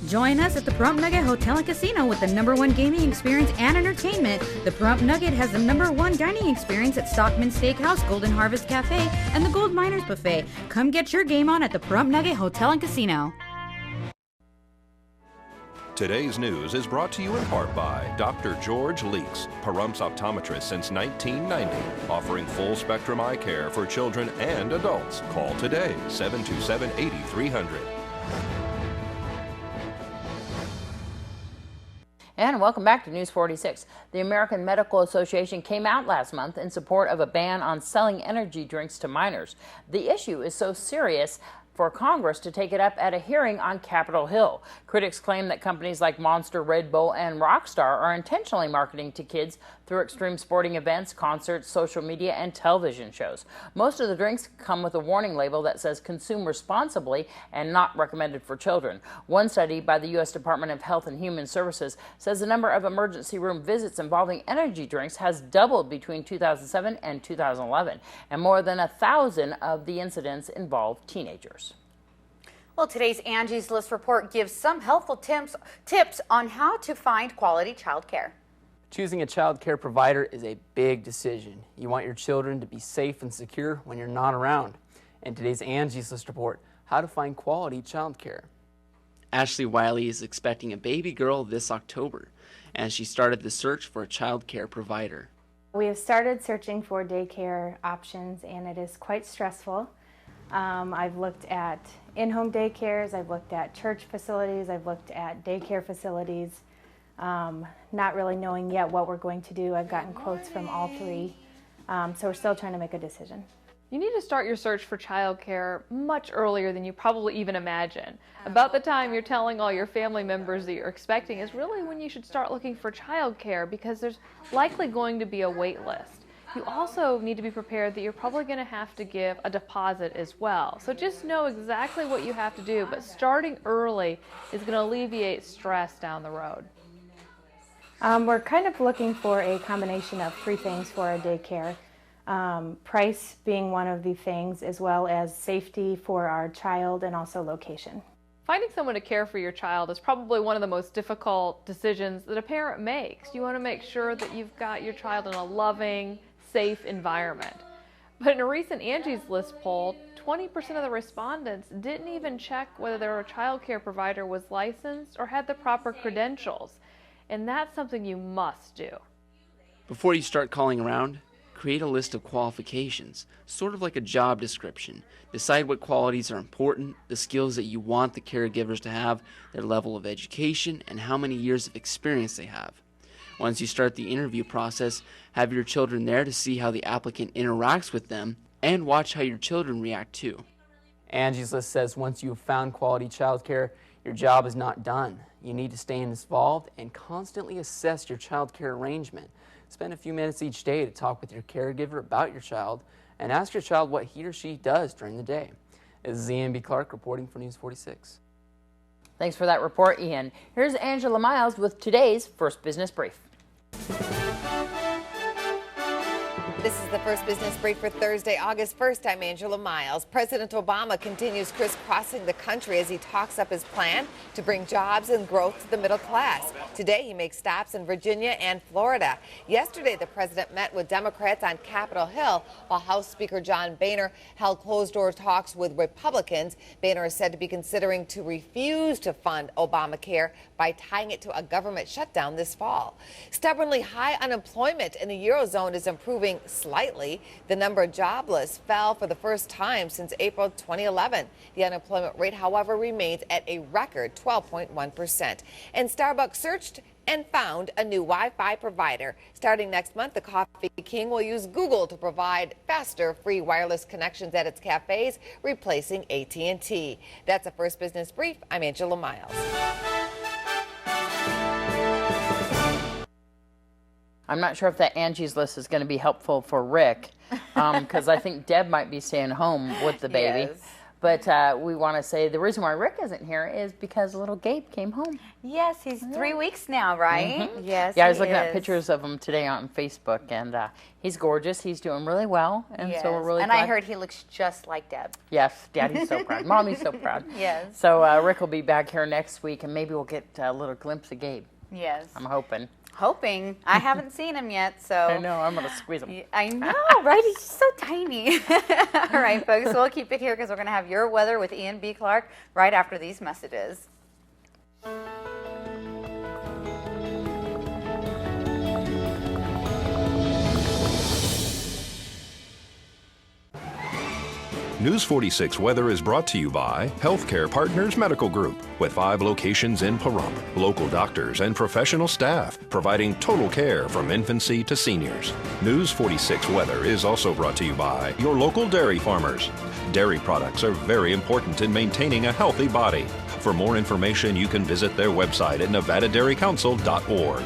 Join us at the Pahrump Nugget Hotel and Casino with the #1 gaming experience and entertainment. The Pahrump Nugget has the #1 dining experience at Stockman Steakhouse, Golden Harvest Cafe, and the Gold Miners Buffet. Come get your game on at the Pahrump Nugget Hotel and Casino. Today's news is brought to you in part by Dr. George Leeks, Pahrump's optometrist since 1990, offering full-spectrum eye care for children and adults. Call today, 727-8300. And welcome back to News 46. The American Medical Association came out last month in support of a ban on selling energy drinks to minors. The issue is so serious for Congress to take it up at a hearing on Capitol Hill. Critics claim that companies like Monster, Red Bull, and Rockstar are intentionally marketing to kids through extreme sporting events, concerts, social media, and television shows. Most of the drinks come with a warning label that says consume responsibly and not recommended for children. One study by the U.S. Department of Health and Human Services says the number of emergency room visits involving energy drinks has doubled between 2007 and 2011, and more than 1,000 of the incidents involve teenagers. Well, today's Angie's List report gives some helpful tips on how to find quality child care. Choosing a child care provider is a big decision. You want your children to be safe and secure when you're not around. In today's Angie's List report, how to find quality child care. Ashley Wiley is expecting a baby girl this October, and she started the search for a child care provider. We have started searching for daycare options, and it is quite stressful. I've looked at in-home daycares, I've looked at church facilities, I've looked at daycare facilities, not really knowing yet what we're going to do. I've gotten quotes from all three, so we're still trying to make a decision. You need to start your search for childcare much earlier than you probably even imagine. About the time you're telling all your family members that you're expecting is really when you should start looking for childcare, because there's likely going to be a wait list. You also need to be prepared that you're probably going to have to give a deposit as well. So just know exactly what you have to do, but starting early is going to alleviate stress down the road. We're kind of looking for a combination of three things for our daycare. Price being one of the things, as well as safety for our child and also location. Finding someone to care for your child is probably one of the most difficult decisions that a parent makes. You want to make sure that you've got your child in a loving, safe environment. But in a recent Angie's List poll, 20% of the respondents didn't even check whether their child care provider was licensed or had the proper credentials. And that's something you must do. Before you start calling around, create a list of qualifications, sort of like a job description. Decide what qualities are important, the skills that you want the caregivers to have, their level of education, and how many years of experience they have. Once you start the interview process, have your children there to see how the applicant interacts with them and watch how your children react too. Angie's List says once you have found quality child care, your job is not done. You need to stay involved and constantly assess your child care arrangement. Spend a few minutes each day to talk with your caregiver about your child and ask your child what he or she does during the day. This is Ian B. Clark reporting for News 46. Thanks for that report, Ian. Here's Angela Miles with today's First Business Brief. This is the First Business Brief for Thursday, August 1st. I'm Angela Miles. President Obama continues crisscrossing the country as he talks up his plan to bring jobs and growth to the middle class. Today, he makes stops in Virginia and Florida. Yesterday, the president met with Democrats on Capitol Hill, while House Speaker John Boehner held closed-door talks with Republicans. Boehner is said to be considering to refuse to fund Obamacare by tying it to a government shutdown this fall. Stubbornly high unemployment in the Eurozone is improving slightly. The number of jobless fell for the first time since April 2011. The unemployment rate, however, remains at a record 12.1%. And Starbucks searched and found a new Wi-Fi provider. Starting next month, the Coffee King will use Google to provide faster free wireless connections at its cafes, replacing AT&T. That's a First Business Brief. I'm Angela Miles. I'm not sure if that Angie's List is going to be helpful for Rick, because I think Deb might be staying home with the baby. Yes. But we want to say the reason why Rick isn't here is because little Gabe came home. Yes, he's 3 weeks now, right? Yes. Yeah, I was looking at pictures of him today on Facebook, and he's gorgeous. He's doing really well, and so we're really And glad. I heard he looks just like Deb. Yes, Daddy's so proud. Mommy's so proud. Yes. So Rick will be back here next week, and maybe we'll get a little glimpse of Gabe. Yes. I'm hoping. Hoping. I haven't seen him yet, so. I know, I'm going to squeeze him. I know, right? He's just so tiny. All right, folks, we'll keep it here because we're going to have your weather with Ian B. Clark right after these messages. News 46 weather is brought to you by Healthcare Partners Medical Group, with 5 locations in Pahrump, local doctors and professional staff providing total care from infancy to seniors. News 46 weather is also brought to you by your local dairy farmers. Dairy products are very important in maintaining a healthy body. For more information, you can visit their website at nevadadairycouncil.org.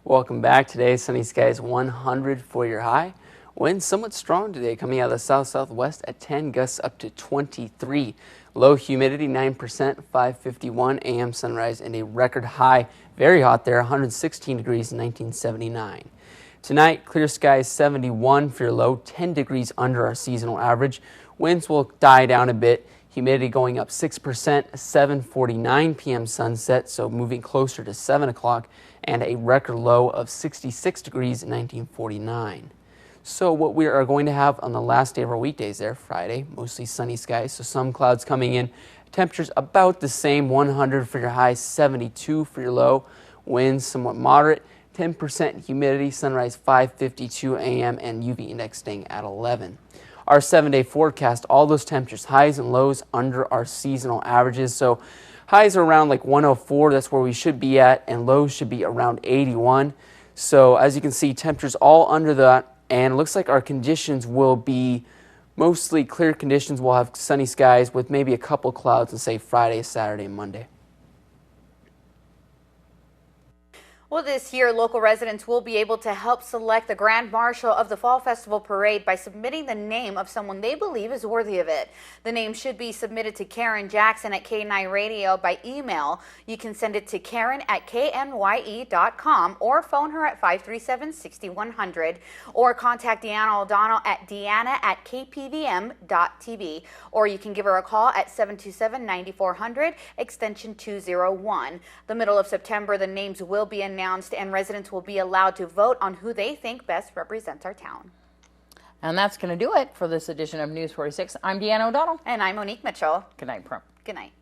Welcome back. Today, sunny skies, 100 for your high. Winds somewhat strong today, coming out of the south-southwest at 10, gusts up to 23. Low humidity, 9%, 5:51 a.m. sunrise, and a record high, very hot there, 116 degrees, 1979. Tonight, clear skies, 71 for your low, 10 degrees under our seasonal average. Winds will die down a bit. Humidity going up 6%, 7:49 p.m. sunset, so moving closer to 7 o'clock, and a record low of 66 degrees in 1949. So what we are going to have on the last day of our weekdays there, Friday, mostly sunny skies, so some clouds coming in. Temperatures about the same, 100 for your high, 72 for your low. Winds somewhat moderate, 10% humidity, sunrise 5:52 a.m. and UV index staying at 11. Our 7-day forecast, all those temperatures, highs and lows under our seasonal averages. So highs are around like 104, that's where we should be at, and lows should be around 81. So as you can see, temperatures all under that, and it looks like our conditions will be mostly clear conditions. We'll have sunny skies with maybe a couple clouds on, say, Friday, Saturday, and Monday. Well, this year, local residents will be able to help select the Grand Marshal of the Fall Festival Parade by submitting the name of someone they believe is worthy of it. The name should be submitted to Karen Jackson at K9 Radio by email. You can send it to Karen@knye.com or phone her at 537-6100 or contact Deanna O'Donnell at deanna@kpvm.tv, or you can give her a call at 727-9400 extension 201. The middle of September, the names will be announced and residents will be allowed to vote on who they think best represents our town. And that's going to do it for this edition of News 46. I'm Deanna O'Donnell. And I'm Monique Mitchell. Good night, Pahrump. Good night.